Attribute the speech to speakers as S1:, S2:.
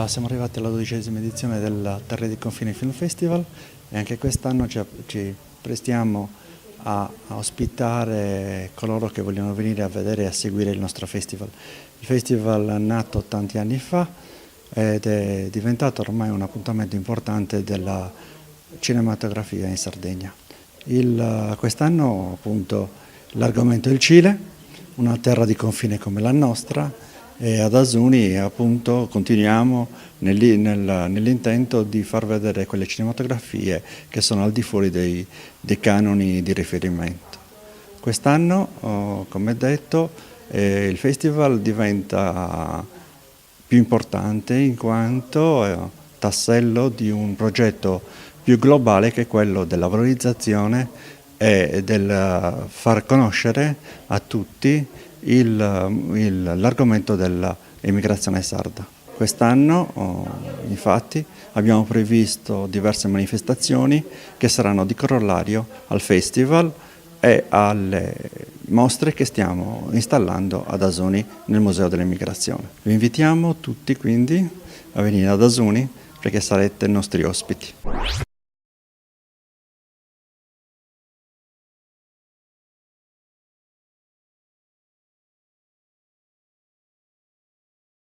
S1: Allora, siamo arrivati alla 12ª edizione del Terre di Confine Film Festival e anche quest'anno ci prestiamo a ospitare coloro che vogliono venire a vedere e a seguire il nostro festival. Il festival è nato tanti anni fa ed è diventato ormai un appuntamento importante della cinematografia in Sardegna. Quest'anno appunto l'argomento è il Cile, una terra di confine come la nostra, e ad Asuni appunto continuiamo nell'intento di far vedere quelle cinematografie che sono al di fuori dei canoni di riferimento. Quest'anno, come detto, il festival diventa più importante in quanto tassello di un progetto più globale che è quello della valorizzazione e del far conoscere a tutti l'argomento dell'emigrazione sarda. Quest'anno infatti abbiamo previsto diverse manifestazioni che saranno di corollario al festival e alle mostre che stiamo installando ad Asuni nel Museo dell'Emigrazione. Vi invitiamo tutti quindi a venire ad Asuni perché sarete nostri ospiti.